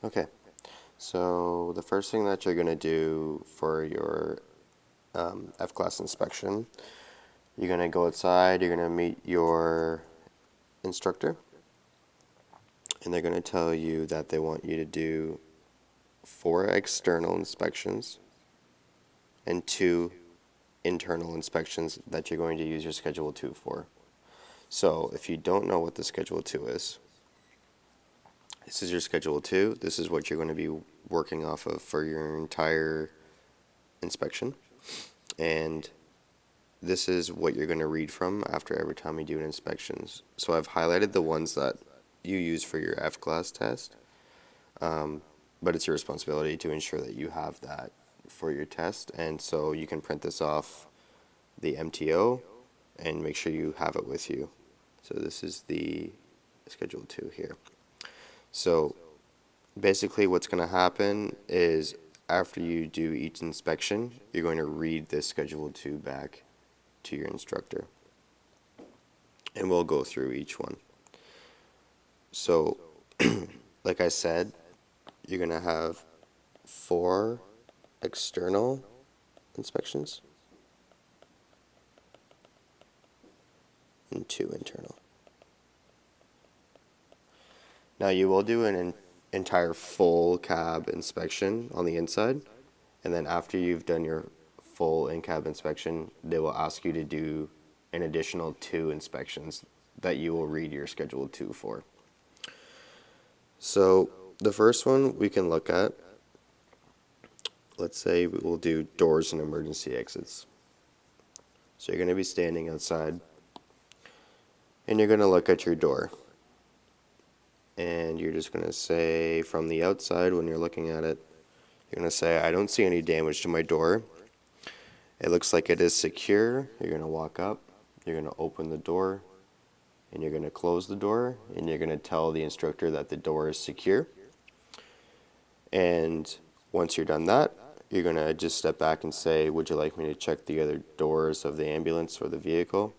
Okay, so the first thing that you're going to do for your F-class inspection, you're going to go outside, you're going to meet your instructor, and they're going to tell you that they want you to do 4 external inspections and 2 internal inspections that you're going to use your Schedule 2 for. So if you don't know what the Schedule 2 is, this is your Schedule 2. This is what you're going to be working off of for your entire inspection. And this is what you're going to read from after every time you do an inspection. So I've highlighted the ones that you use for your F-class test, but it's your responsibility to ensure that you have that for your test. And so you can print this off the MTO and make sure you have it with you. So this is the Schedule 2 here. So basically what's going to happen is after you do each inspection, you're going to read this Schedule 2 back to your instructor. And we'll go through each one. So, like I said, you're going to have 4 external inspections and 2 internal. Now you will do an entire full cab inspection on the inside, and then after you've done your full in-cab inspection, they will ask you to do an additional 2 inspections that you will read your Schedule 2 for. So the first one we can look at, let's say we will do doors and emergency exits. So you're going to be standing outside, and you're going to look at your door. And you're just going to say from the outside when you're looking at it, you're going to say, I don't see any damage to my door. It looks like it is secure. You're going to walk up, you're going to open the door, and you're going to close the door, and you're going to tell the instructor that the door is secure. And once you're done that, you're going to just step back and say, would you like me to check the other doors of the ambulance or the vehicle?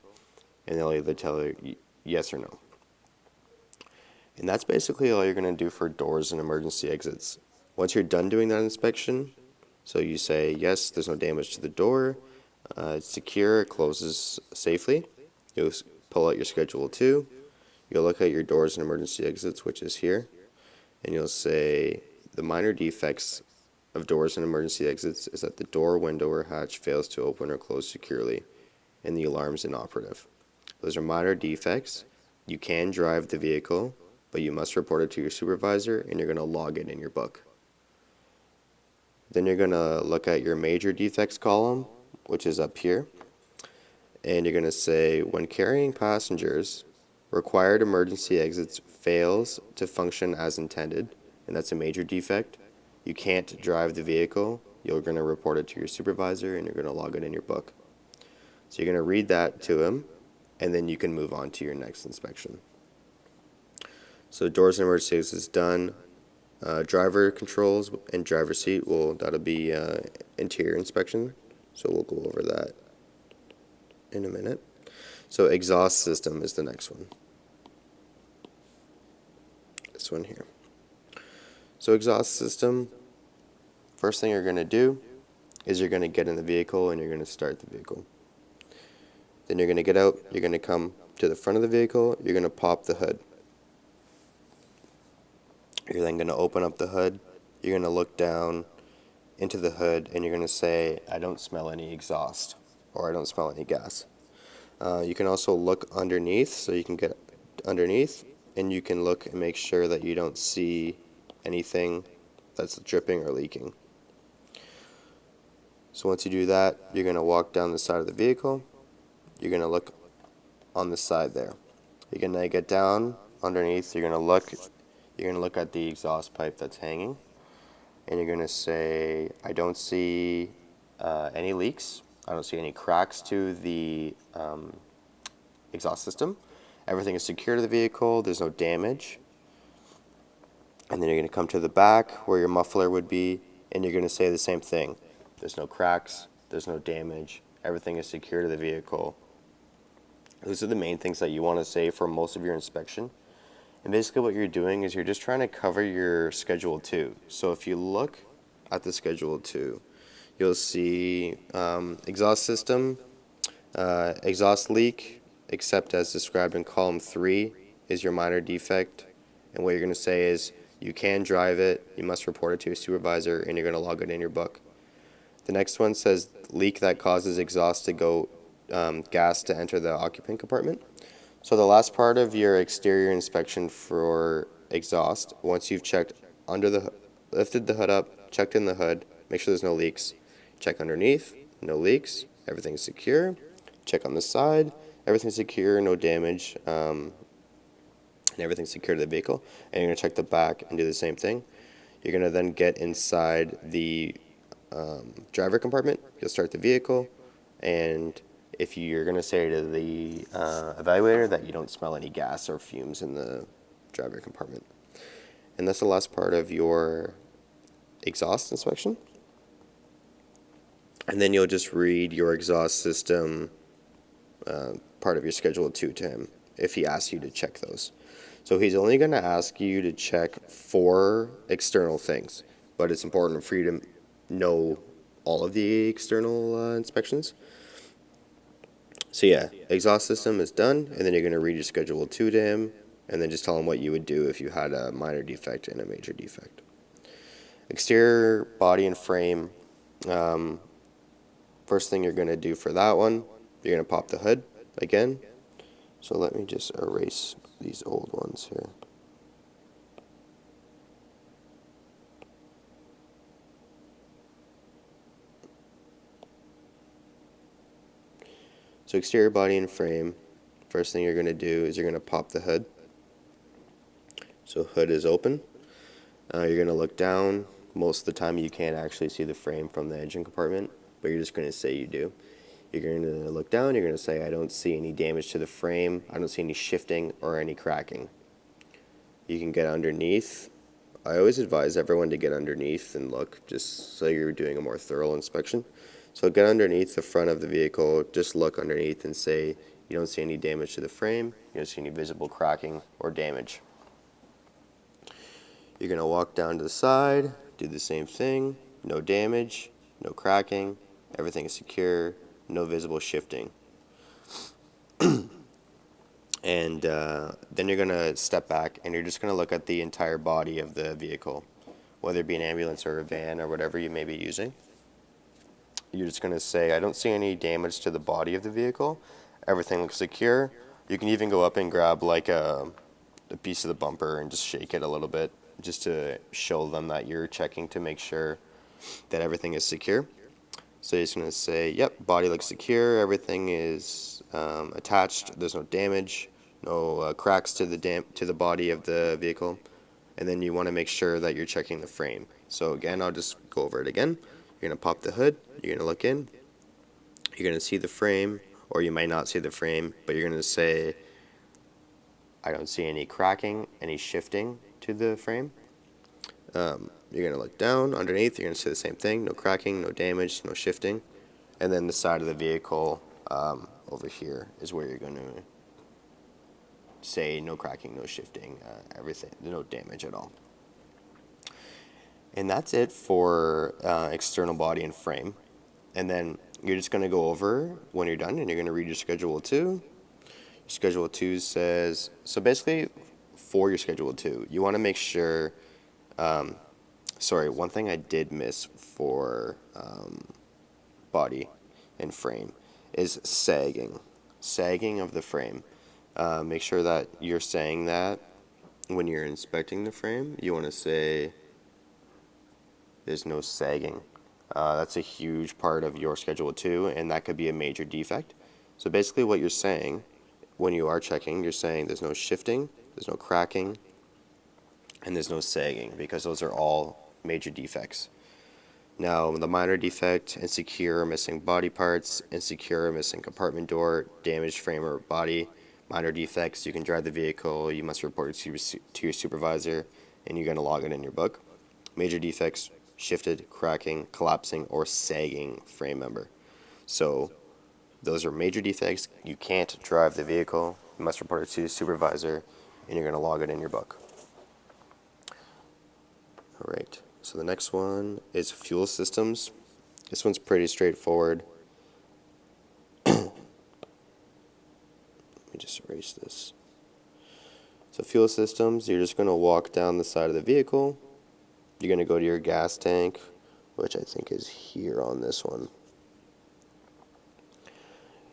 And they'll either tell you yes or no. And that's basically all you're going to do for doors and emergency exits. Once you're done doing that inspection, so you say, yes, there's no damage to the door, it's secure, it closes safely. You'll pull out your Schedule 2, you'll look at your doors and emergency exits, which is here, and you'll say, the minor defects of doors and emergency exits is that the door, window, or hatch fails to open or close securely, and the alarm is inoperative. Those are minor defects. You can drive the vehicle, but you must report it to your supervisor, and you're going to log it in your book. Then you're going to look at your major defects column, which is up here, and you're going to say, when carrying passengers, required emergency exits fails to function as intended, and that's a major defect. You can't drive the vehicle. You're going to report it to your supervisor, and you're going to log it in your book. So you're going to read that to him, and then you can move on to your next inspection. So doors and emergency exits done. Driver controls and driver seat, that'll be interior inspection. So we'll go over that in a minute. So exhaust system is the next one. This one here. So exhaust system, first thing you're going to do is you're going to get in the vehicle and you're going to start the vehicle. Then you're going to get out, you're going to come to the front of the vehicle, you're going to pop the hood. You're then going to open up the hood, you're going to look down into the hood, and you're going to say, I don't smell any exhaust, or I don't smell any gas. You can also look underneath, so you can get underneath, and you can look and make sure that you don't see anything that's dripping or leaking. So once you do that, you're going to walk down the side of the vehicle, you're going to look on the side there. You're going to get down underneath, you're going to look at the exhaust pipe that's hanging, and you're going to say, I don't see any leaks. I don't see any cracks to the exhaust system. Everything is secure to the vehicle. There's no damage. And then you're going to come to the back where your muffler would be, and you're going to say the same thing. There's no cracks. There's no damage. Everything is secure to the vehicle. Those are the main things that you want to say for most of your inspection. And basically what you're doing is you're just trying to cover your Schedule 2. So if you look at the Schedule 2, you'll see exhaust system, exhaust leak, except as described in column 3 is your minor defect. And what you're going to say is you can drive it, you must report it to your supervisor, and you're going to log it in your book. The next one says leak that causes exhaust to go gas to enter the occupant compartment. So the last part of your exterior inspection for exhaust, once you've checked under the lifted the hood up, checked in the hood, make sure there's no leaks. Check underneath, no leaks, everything's secure. Check on the side, everything's secure, no damage, and everything's secure to the vehicle. And you're going to check the back and do the same thing. You're going to then get inside the driver compartment. You'll start the vehicle, and if you're going to say to the evaluator that you don't smell any gas or fumes in the driver compartment. And that's the last part of your exhaust inspection. And then you'll just read your exhaust system part of your Schedule 2 to him if he asks you to check those. So he's only going to ask you to check 4 external things, but it's important for you to know all of the external inspections. So yeah, exhaust system is done, and then you're going to read your Schedule 2 to him, and then just tell him what you would do if you had a minor defect and a major defect. Exterior body and frame. First thing you're going to do for that one, you're going to pop the hood again. So let me just erase these old ones here. So exterior body and frame, first thing you're going to do is you're going to pop the hood. So hood is open. You're going to look down. Most of the time you can't actually see the frame from the engine compartment, but you're just going to say you do. You're going to look down, you're going to say I don't see any damage to the frame, I don't see any shifting or any cracking. You can get underneath. I always advise everyone to get underneath and look, just so you're doing a more thorough inspection. So get underneath the front of the vehicle, just look underneath and say you don't see any damage to the frame, you don't see any visible cracking or damage. You're going to walk down to the side, do the same thing, no damage, no cracking, everything is secure, no visible shifting. And then you're going to step back and you're just going to look at the entire body of the vehicle, whether it be an ambulance or a van or whatever you may be using. You're just going to say, I don't see any damage to the body of the vehicle. Everything looks secure. You can even go up and grab like a piece of the bumper and just shake it a little bit just to show them that you're checking to make sure that everything is secure. So you're just going to say, yep, body looks secure, everything is attached, there's no damage, no cracks to the body of the vehicle. And then you want to make sure that you're checking the frame. So again, I'll just go over it again. You're going to pop the hood, you're going to look in, you're going to see the frame, or you might not see the frame, but you're going to say, I don't see any cracking, any shifting to the frame. You're going to look down underneath, you're going to see the same thing, no cracking, no damage, no shifting. And then the side of the vehicle over here is where you're going to say no cracking, no shifting, everything, no damage at all. And that's it for external body and frame. And then you're just going to go over when you're done and you're going to read your Schedule 2. Your Schedule 2 says, so basically for your Schedule 2, you want to make sure, one thing I did miss for body and frame is sagging of the frame. Make sure that you're saying that when you're inspecting the frame. You want to say there's no sagging. That's a huge part of your Schedule 2, and that could be a major defect. So basically what you're saying when you are checking, you're saying there's no shifting, there's no cracking, and there's no sagging, because those are all major defects. Now, the minor defect, insecure or missing body parts, insecure or missing compartment door, damaged frame or body, minor defects, you can drive the vehicle, you must report it to your supervisor, and you're going to log it in your book. Major defects, shifted, cracking, collapsing, or sagging frame member. So those are major defects. You can't drive the vehicle. You must report it to your supervisor, and you're going to log it in your book. All right, so the next one is fuel systems. This one's pretty straightforward. Let me just erase this. So fuel systems, you're just going to walk down the side of the vehicle. You're going to go to your gas tank, which I think is here on this one.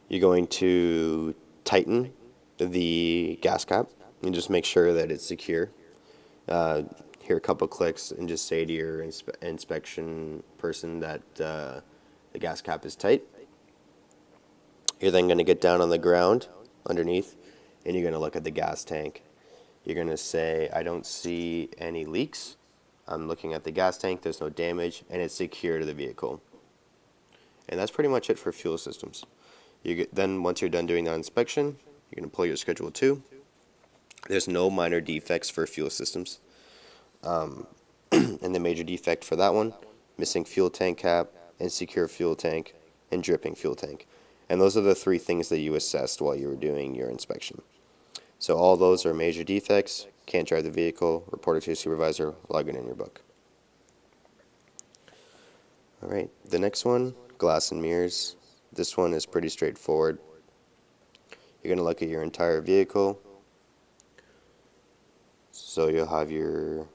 You're going to tighten the gas cap and just make sure that it's secure. Hear a couple clicks and just say to your inspection person that the gas cap is tight. You're then going to get down on the ground underneath and you're going to look at the gas tank. You're going to say, I don't see any leaks. I'm looking at the gas tank, there's no damage, and it's secure to the vehicle. And that's pretty much it for fuel systems. Then once you're done doing that inspection, you're going to pull your Schedule 2. There's no minor defects for fuel systems. And the major defect for that one, missing fuel tank cap, insecure fuel tank, and dripping fuel tank. And those are the 3 things that you assessed while you were doing your inspection. So all those are major defects, can't drive the vehicle, report it to your supervisor, log it in your book. All right, the next one, glass and mirrors. This one is pretty straightforward. You're going to look at your entire vehicle. So you'll have your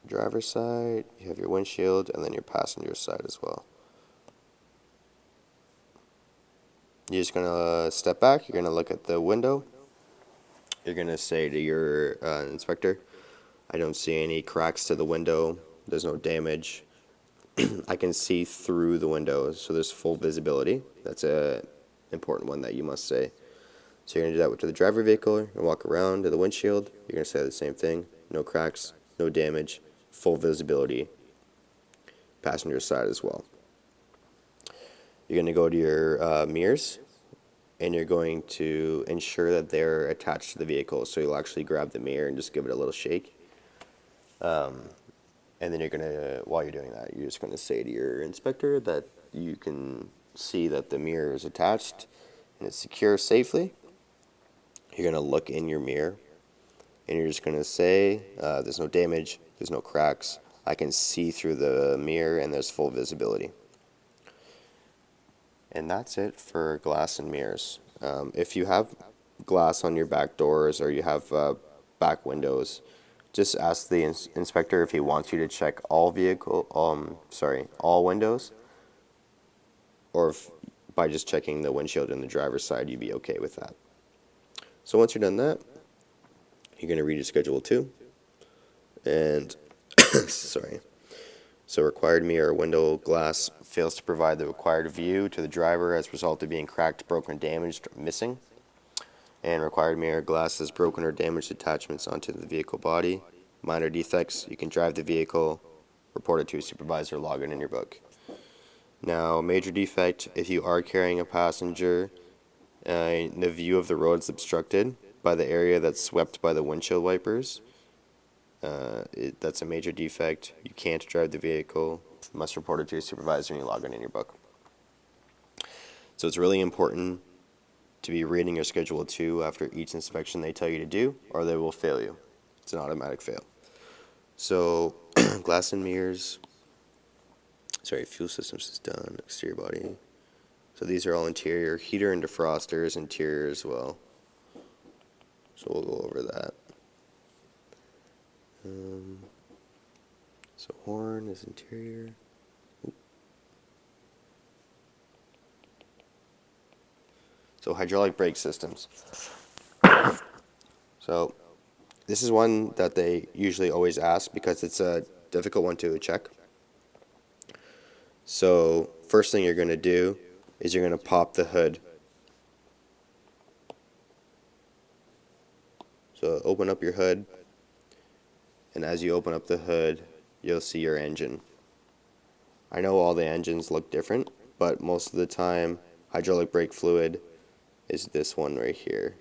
driver's side, you have your windshield, and then your passenger side as well. You're just going to step back, you're going to look at the window. You're going to say to your inspector, I don't see any cracks to the window, there's no damage. I can see through the window, so there's full visibility. That's an important one that you must say. So you're going to do that to the driver vehicle, you're going to walk around to the windshield, you're going to say the same thing, no cracks, no damage, full visibility, passenger side as well. You're going to go to your mirrors, and you're going to ensure that they're attached to the vehicle, so you'll actually grab the mirror and just give it a little shake. And then you're going to, while you're doing that, you're just going to say to your inspector that you can see that the mirror is attached and it's secure safely. You're going to look in your mirror and you're just going to say, there's no damage, there's no cracks, I can see through the mirror and there's full visibility. And that's it for glass and mirrors. If you have glass on your back doors or you have back windows, just ask the inspector if he wants you to check all all windows, or if by just checking the windshield and the driver's side, you'd be okay with that. So once you're done that, you're going to read your Schedule 2, and So required mirror or window glass fails to provide the required view to the driver as a result of being cracked, broken, damaged, or missing. And required mirror glass has broken or damaged attachments onto the vehicle body. Minor defects, you can drive the vehicle, report it to a supervisor, log it in your book. Now, major defect, if you are carrying a passenger, the view of the road is obstructed by the area that's swept by the windshield wipers. That's a major defect. You can't drive the vehicle, you must report it to your supervisor, and you log it in your book. So it's really important to be reading your Schedule 2 after each inspection they tell you to do, or they will fail you. It's an automatic fail. So, glass and mirrors, fuel systems is done, exterior body. So these are all interior, heater and defrosters, interior as well. So we'll go over that. So horn is interior. Oop. So hydraulic brake systems. So this is one that they usually always ask because it's a difficult one to check. So first thing you're going to do is you're going to pop the hood. So open up your hood, and as you open up the hood, you'll see your engine. I know all the engines look different, but most of the time hydraulic brake fluid is this one right here.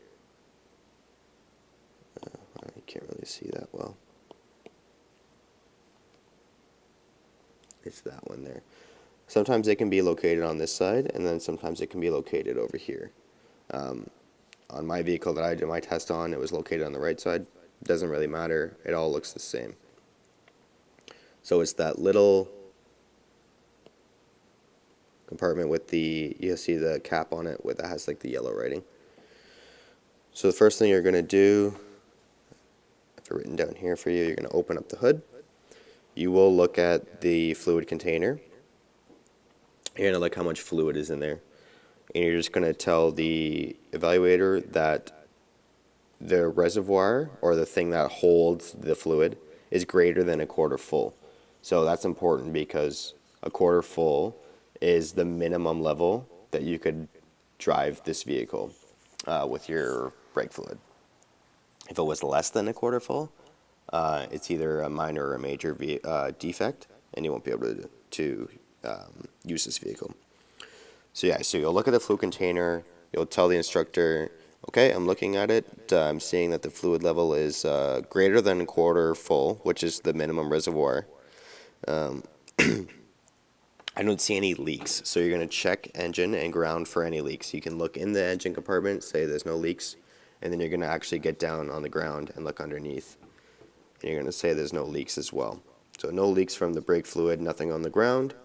I can't really see that well. It's that one there. Sometimes it can be located on this side, and then sometimes it can be located over here. On my vehicle that I did my test on, it was located on the right side. Doesn't really matter. It all looks the same. So it's that little compartment with you'll see the cap on it that has like the yellow writing. So the first thing you're going to do, I have it written down here for you, you're going to open up the hood. You will look at the fluid container. You're going to look how much fluid is in there. And you're just going to tell the evaluator that the reservoir, or the thing that holds the fluid, is greater than a quarter full. So that's important because a quarter full is the minimum level that you could drive this vehicle with your brake fluid. If it was less than a quarter full, it's either a minor or a major defect, and you won't be able to use this vehicle. So yeah, so you'll look at the fluid container, you'll tell the instructor, okay, I'm looking at it, I'm seeing that the fluid level is greater than a quarter full, which is the minimum reservoir. I don't see any leaks, so you're going to check engine and ground for any leaks. You can look in the engine compartment, say there's no leaks, and then you're going to actually get down on the ground and look underneath. And you're going to say there's no leaks as well. So no leaks from the brake fluid, nothing on the ground.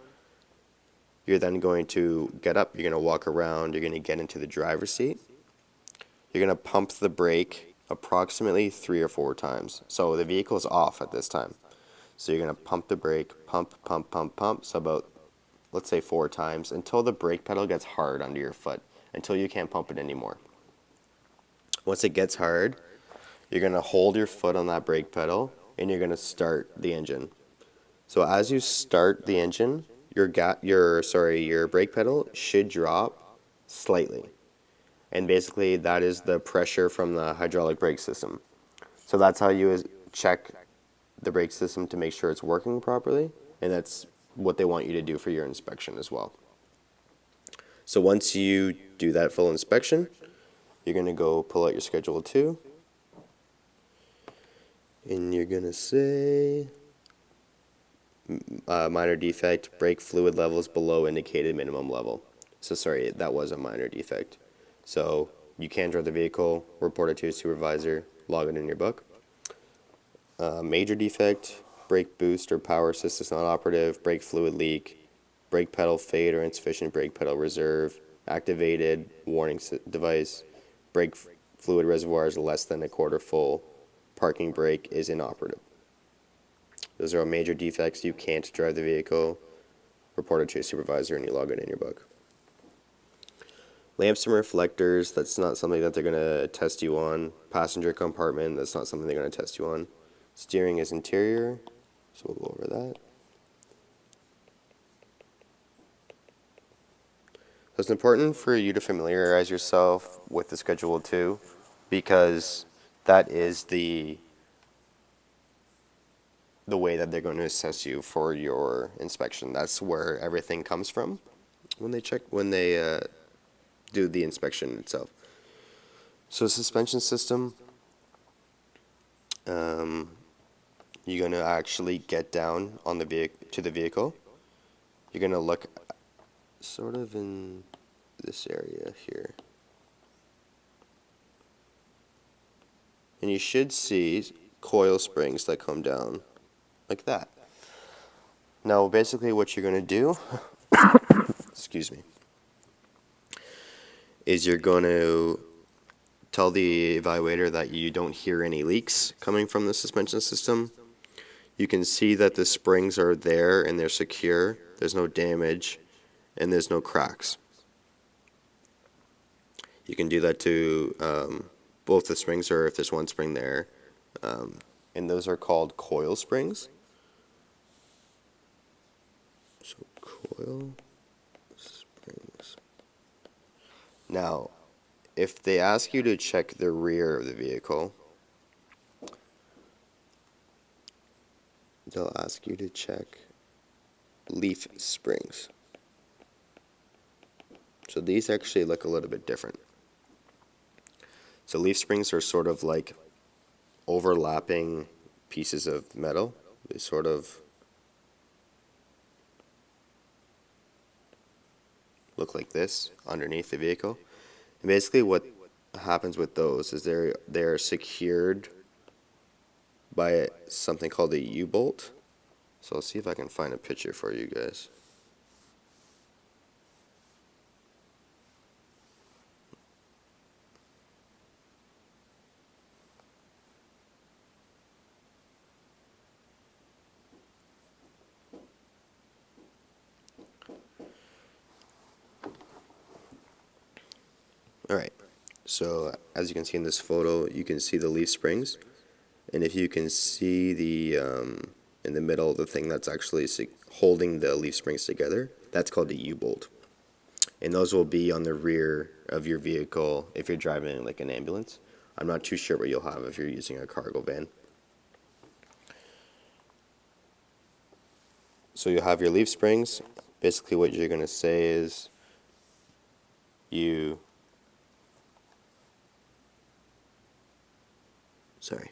You're then going to get up, you're going to walk around, you're going to get into the driver's seat. You're going to pump the brake approximately 3 or 4 times. So the vehicle is off at this time. So you're going to pump the brake, pump, pump, pump, pump, so about, let's say 4 times, until the brake pedal gets hard under your foot, until you can't pump it anymore. Once it gets hard, you're going to hold your foot on that brake pedal, and you're going to start the engine. So as you start the engine, your brake pedal should drop slightly. And basically that is the pressure from the hydraulic brake system. So that's how you check the brake system to make sure it's working properly, and that's what they want you to do for your inspection as well. So once you do that full inspection, you're going to go pull out your Schedule 2, and you're going to say minor defect, brake fluid levels below indicated minimum level. So sorry, that was a minor defect. So you can drive the vehicle, report it to your supervisor, log it in your book. Major defect, brake boost or power assist is not operative, brake fluid leak, brake pedal fade or insufficient brake pedal reserve, activated warning device, brake fluid reservoir is less than a quarter full, parking brake is inoperative. Those are all major defects. You can't drive the vehicle. Report it to your supervisor and you log it in your book. Lamps and reflectors, that's not something that they're going to test you on. Passenger compartment, that's not something they're going to test you on. Steering is interior, so we'll go over that. So it's important for you to familiarize yourself with the Schedule 2 because that is the way that they're going to assess you for your inspection. That's where everything comes from when they do the inspection itself. So suspension system, you're going to actually get down on to the vehicle. You're going to look sort of in this area here. And you should see coil springs that come down like that. Now basically what you're going to do excuse me, is you're going to tell the evaluator that you don't hear any leaks coming from the suspension system. You can see that the springs are there and they're secure. There's no damage and there's no cracks. You can do that to both the springs or if there's one spring there. And those are called coil springs. So coil springs. Now, if they ask you to check the rear of the vehicle, they'll ask you to check leaf springs. So these actually look a little bit different. So leaf springs are sort of like overlapping pieces of metal. They sort of look like this underneath the vehicle. And basically what happens with those is they're secured by something called a U-bolt. So I'll see if I can find a picture for you guys. All right. So as you can see in this photo, you can see the leaf springs, and if you can see the in the middle, the thing that's actually holding the leaf springs together, that's called a U-bolt. And those will be on the rear of your vehicle if you're driving like an ambulance. I'm not too sure what you'll have if you're using a cargo van. So you'll have your leaf springs. Basically what you're going to say is you sorry.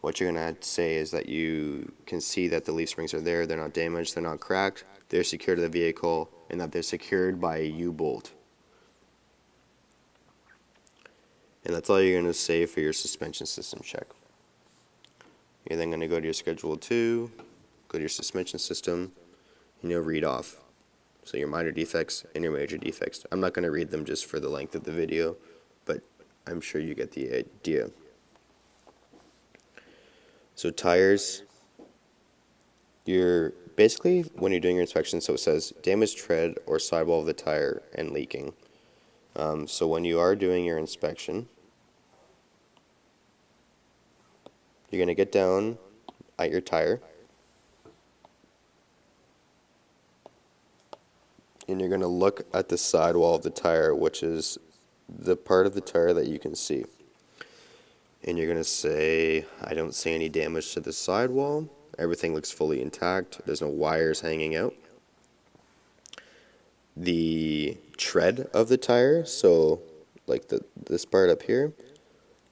What you're going to say is that you can see that the leaf springs are there, they're not damaged, they're not cracked, they're secured to the vehicle, and that they're secured by a U-bolt. And that's all you're going to say for your suspension system check. You're then going to go to your Schedule 2, go to your suspension system, and you'll read off. So your minor defects and your major defects. I'm not going to read them just for the length of the video, but I'm sure you get the idea. So tires, you're basically, when you're doing your inspection, so it says damaged tread or sidewall of the tire and leaking. So when you are doing your inspection, you're going to get down at your tire, and you're going to look at the sidewall of the tire, which is the part of the tire that you can see. And you're going to say, I don't see any damage to the sidewall. Everything looks fully intact. There's no wires hanging out. The tread of the tire, so like this part up here,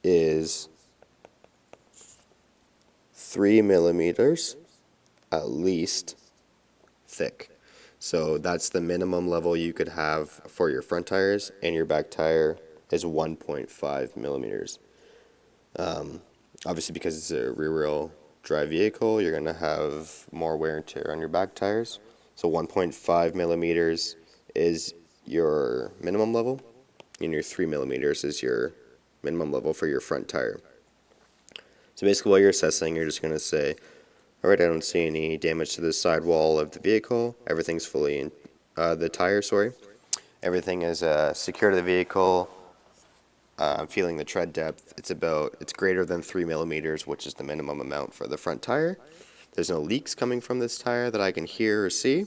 is 3 millimeters at least thick. So that's the minimum level you could have for your front tires, and your back tire is 1.5 millimeters. Obviously, because it's a rear-wheel drive vehicle, you're going to have more wear and tear on your back tires. So 1.5 millimeters is your minimum level, and your 3 millimeters is your minimum level for your front tire. So basically, while you're assessing, you're just going to say, all right, I don't see any damage to the sidewall of the vehicle. Everything's fully in the tire, sorry. Everything is secure to the vehicle. I'm feeling the tread depth. It's greater than 3 millimeters, which is the minimum amount for the front tire. There's no leaks coming from this tire that I can hear or see.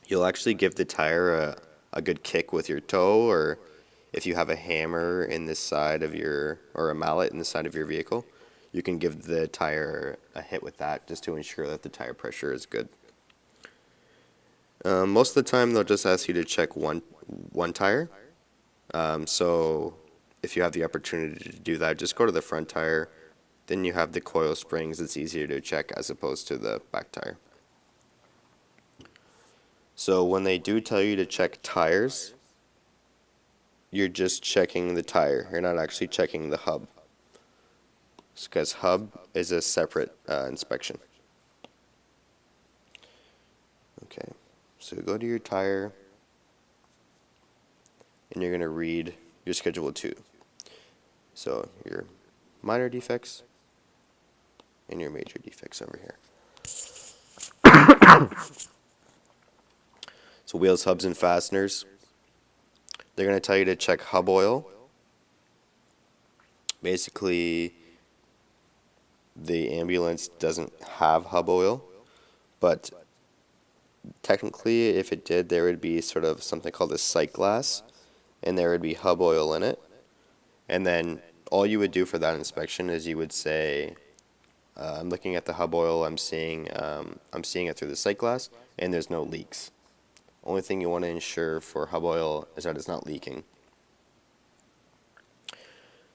You'll actually give the tire a good kick with your toe, or if you have a hammer in the side of or a mallet in the side of your vehicle, you can give the tire a hit with that just to ensure that the tire pressure is good. Most of the time, they'll just ask you to check one tire. So if you have the opportunity to do that, just go to the front tire. Then you have the coil springs. It's easier to check as opposed to the back tire. So when they do tell you to check tires, you're just checking the tire. You're not actually checking the hub, because hub is a separate inspection. Okay, so go to your tire, and you're going to read your Schedule 2. So your minor defects and your major defects over here. So wheels, hubs, and fasteners. They're going to tell you to check hub oil. Basically, the ambulance doesn't have hub oil, but technically, if it did, there would be sort of something called a sight glass, and there would be hub oil in it. And then all you would do for that inspection is you would say, I'm looking at the hub oil, I'm seeing it through the sight glass, and there's no leaks. Only thing you want to ensure for hub oil is that it's not leaking.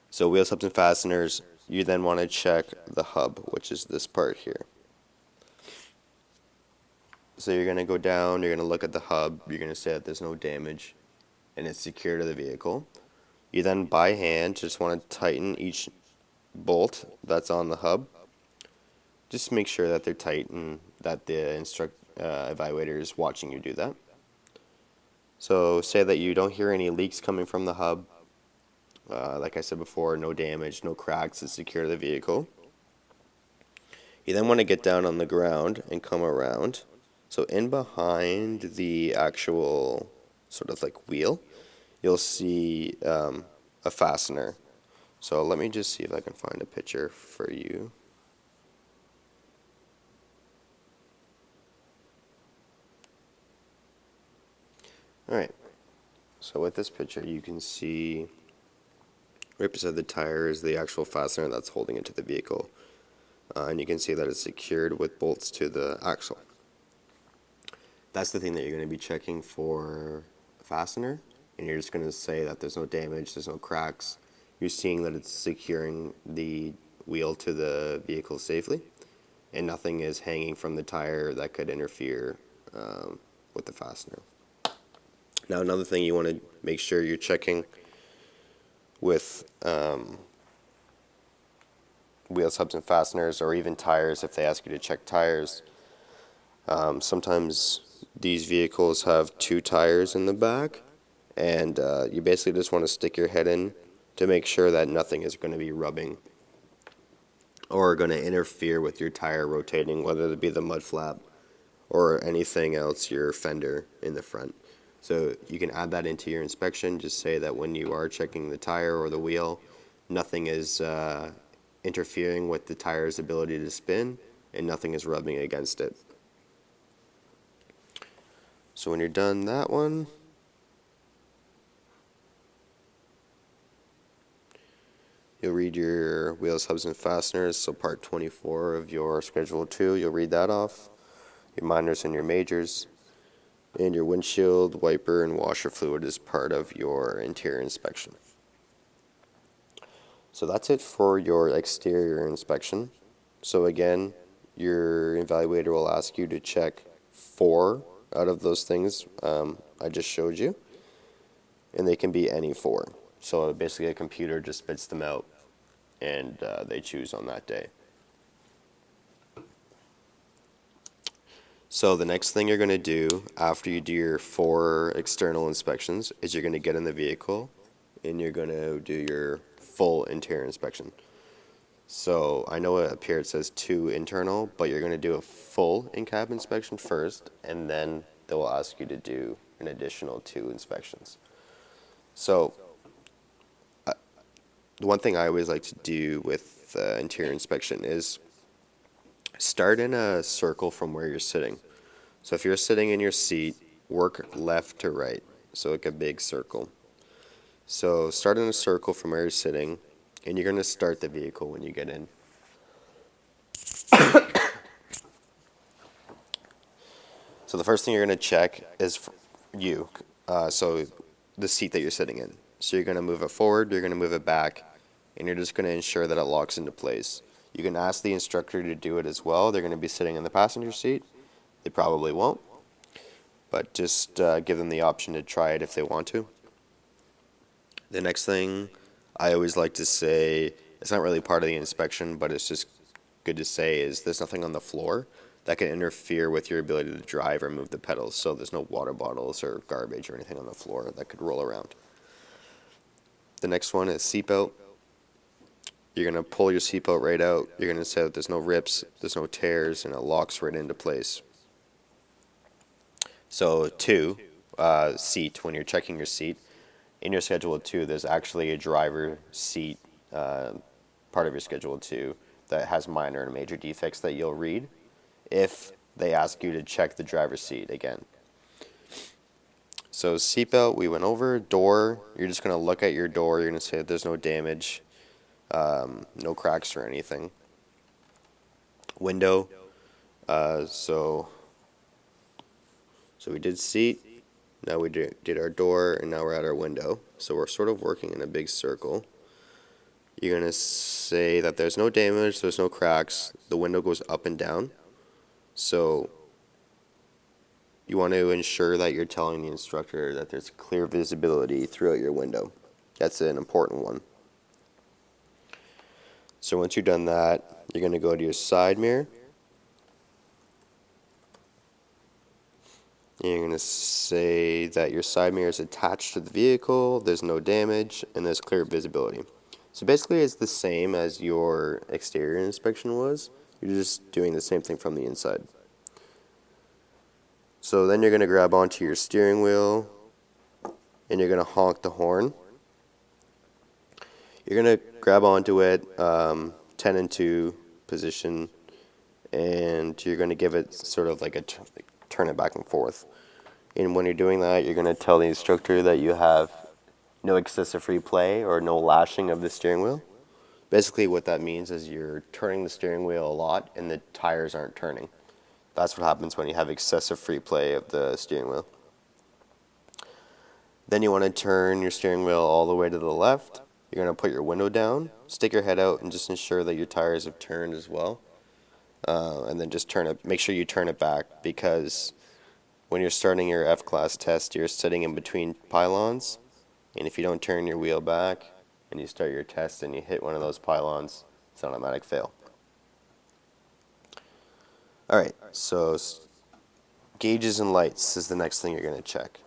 So wheels, hubs, and fasteners, you then want to check the hub, which is this part here. So you're going to go down, you're going to look at the hub, you're going to say that there's no damage, and it's secure to the vehicle. You then, by hand, just want to tighten each bolt that's on the hub. Just make sure that they're tight and that the evaluator is watching you do that. So say that you don't hear any leaks coming from the hub. Like I said before, no damage, no cracks to secure the vehicle. You then want to get down on the ground and come around. So in behind the actual sort of like wheel, you'll see a fastener. So let me just see if I can find a picture for you. Alright, so with this picture you can see right beside the tire is the actual fastener that's holding it to the vehicle. And you can see that it's secured with bolts to the axle. That's the thing that you're going to be checking for fastener, and you're just going to say that there's no damage, there's no cracks. You're seeing that it's securing the wheel to the vehicle safely, and nothing is hanging from the tire that could interfere with the fastener. Now, another thing you want to make sure you're checking with wheels, hubs, and fasteners, or even tires if they ask you to check tires. Sometimes these vehicles have two tires in the back, and you basically just want to stick your head in to make sure that nothing is going to be rubbing or going to interfere with your tire rotating, whether it be the mud flap or anything else, your fender in the front. So you can add that into your inspection. Just say that when you are checking the tire or the wheel, nothing is interfering with the tire's ability to spin, and nothing is rubbing against it. So when you're done that one, you'll read your wheels, hubs, and fasteners. So part 24 of your Schedule 2, you'll read that off. Your minors and your majors. And your windshield, wiper, and washer fluid is part of your interior inspection. So that's it for your exterior inspection. So again, your evaluator will ask you to check 4 out of those things I just showed you, and they can be any 4. So basically a computer just spits them out, and they choose on that day. So the next thing you're going to do after you do your 4 external inspections is you're going to get in the vehicle and you're going to do your full interior inspection. So I know up here it says 2 internal, but you're going to do a full in-cab inspection first, and then they will ask you to do an additional 2 inspections. So the one thing I always like to do with interior inspection is start in a circle from where you're sitting. So if you're sitting in your seat, work left to right, so like a big circle. So start in a circle from where you're sitting, and you're going to start the vehicle when you get in. So the first thing you're going to check is you, so the seat that you're sitting in. So you're going to move it forward, you're going to move it back, and you're just going to ensure that it locks into place. You can ask the instructor to do it as well. They're going to be sitting in the passenger seat. They probably won't, but just give them the option to try it if they want to. The next thing I always like to say, it's not really part of the inspection, but it's just good to say, is there's nothing on the floor that can interfere with your ability to drive or move the pedals. So there's no water bottles or garbage or anything on the floor that could roll around. The next one is seatbelt. You're going to pull your seatbelt right out. You're going to say that there's no rips, there's no tears, and it locks right into place. So 2, seat, when you're checking your seat, in your Schedule 2, there's actually a driver seat part of your Schedule 2 that has minor and major defects that you'll read if they ask you to check the driver's seat again. So seatbelt, we went over. Door, you're just going to look at your door. You're going to say that there's no damage, no cracks or anything. Window, so we did seat. Now we did our door, and now we're at our window. So we're sort of working in a big circle. You're going to say that there's no damage, there's no cracks. The window goes up and down. So you want to ensure that you're telling the instructor that there's clear visibility throughout your window. That's an important one. So once you've done that, you're going to go to your side mirror. And you're going to say that your side mirror is attached to the vehicle, there's no damage, and there's clear visibility. So basically it's the same as your exterior inspection was. You're just doing the same thing from the inside. So then you're going to grab onto your steering wheel and you're going to honk the horn. You're going to grab onto it 10 and 2 position, and you're going to give it sort of like a turn it back and forth. And when you're doing that, you're going to tell the instructor that you have no excessive free play or no lashing of the steering wheel. Basically what that means is you're turning the steering wheel a lot and the tires aren't turning. That's what happens when you have excessive free play of the steering wheel. Then you want to turn your steering wheel all the way to the left. You're going to put your window down, stick your head out, and just ensure that your tires have turned as well. And then just make sure you turn it back, because when you're starting your F-Class test, you're sitting in between pylons, and if you don't turn your wheel back and you start your test and you hit one of those pylons, it's an automatic fail. Alright, so gauges and lights is the next thing you're going to check.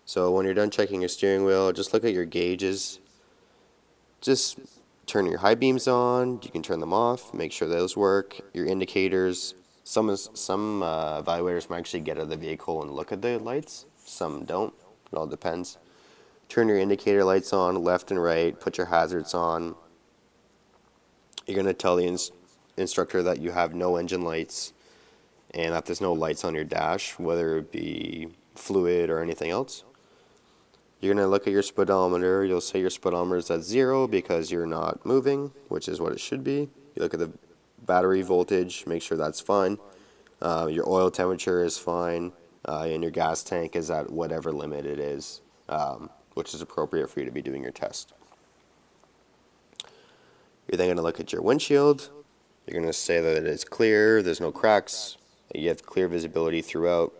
So when you're done checking your steering wheel, just look at your gauges. Just turn your high beams on. You can turn them off. Make sure those work. Your indicators. Some evaluators might actually get out of the vehicle and look at the lights. Some don't. It all depends. Turn your indicator lights on left and right. Put your hazards on. You're going to tell the instructor that you have no engine lights and that there's no lights on your dash, whether it be fluid or anything else. You're going to look at your speedometer. You'll say your speedometer is at 0 because you're not moving, which is what it should be. You look at the battery voltage, make sure that's fine. Your oil temperature is fine, and your gas tank is at whatever limit it is, which is appropriate for you to be doing your test. You're then going to look at your windshield. You're going to say that it is clear, there's no cracks, you have clear visibility throughout.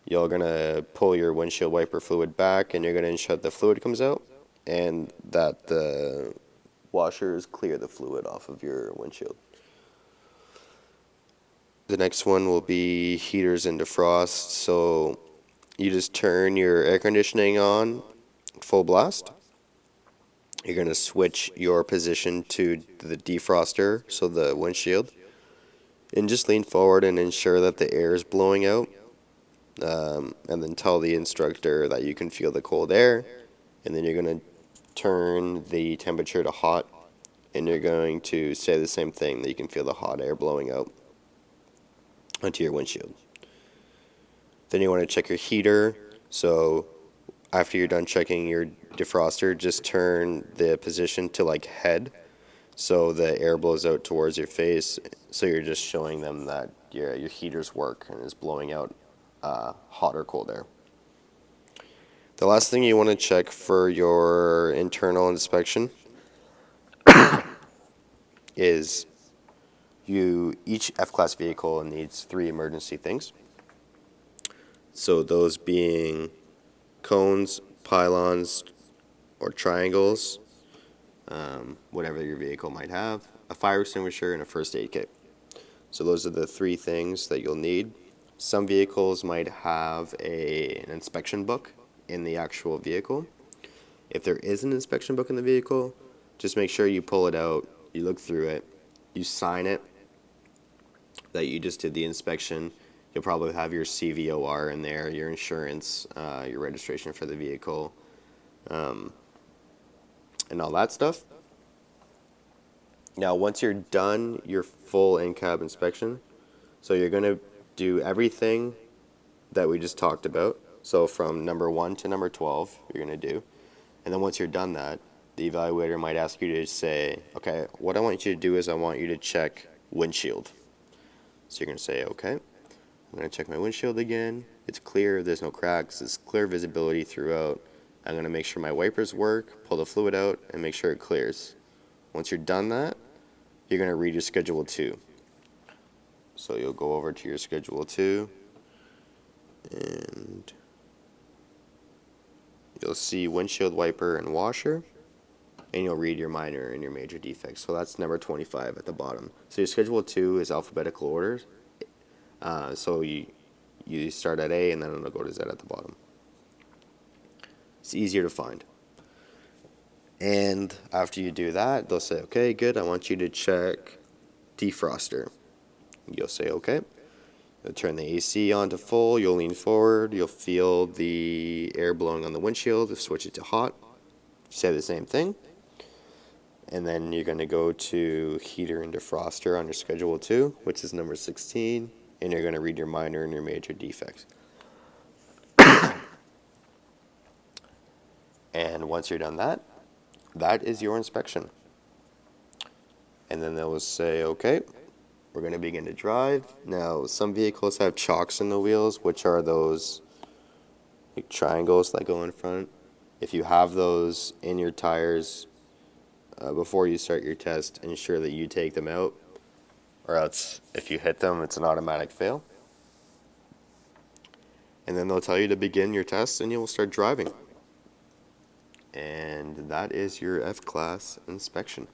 You're going to pull your windshield wiper fluid back, and you're going to ensure that the fluid comes out and that the washers clear the fluid off of your windshield. The next one will be heaters and defrost. So you just turn your air conditioning on full blast. You're going to switch your position to the defroster, so the windshield, and just lean forward and ensure that the air is blowing out. And then tell the instructor that you can feel the cold air, and then you're going to turn the temperature to hot, and you're going to say the same thing, that you can feel the hot air blowing out onto your windshield. Then you want to check your heater. So after you're done checking your defroster, just turn the position to like head, so the air blows out towards your face, so you're just showing them that your heaters work and is blowing out hot or cold air. The last thing you want to check for your internal inspection is each F-Class vehicle needs 3 emergency things. So those being cones, pylons, or triangles, whatever your vehicle might have, a fire extinguisher, and a first aid kit. So those are the 3 things that you'll need. Some vehicles might have an inspection book in the actual vehicle. If there is an inspection book in the vehicle, just make sure you pull it out, you look through it, you sign it that you just did the inspection. You'll probably have your CVOR in there, your insurance, your registration for the vehicle, and all that stuff. Now, once you're done your full in-cab inspection, so you're going to do everything that we just talked about. So from number 1 to number 12, you're going to do. And then once you're done that, the evaluator might ask you to say, okay, what I want you to do is I want you to check windshield. So you're going to say, okay, I'm going to check my windshield again. It's clear, there's no cracks, it's clear visibility throughout. I'm going to make sure my wipers work, pull the fluid out, and make sure it clears. Once you're done that, you're going to read your Schedule 2. So you'll go over to your Schedule 2, and you'll see windshield wiper and washer. and you'll read your minor and your major defects. So that's number 25 at the bottom. So your Schedule 2 is alphabetical orders. So you start at A and then it'll go to Z at the bottom. It's easier to find. And after you do that, they'll say, okay, good, I want you to check defroster. You'll say, okay. You'll turn the AC on to full, you'll lean forward, you'll feel the air blowing on the windshield, switch it to hot, say the same thing. And then you're going to go to heater and defroster on your Schedule 2, which is number 16, and you're going to read your minor and your major defects. And once you're done that, that is your inspection. And then they'll say, okay, we're going to begin to drive. Now, some vehicles have chocks in the wheels, which are those like triangles that go in front. If you have those in your tires before you start your test, ensure that you take them out, or else if you hit them, it's an automatic fail. And then they'll tell you to begin your test and you will start driving. And that is your F-Class inspection.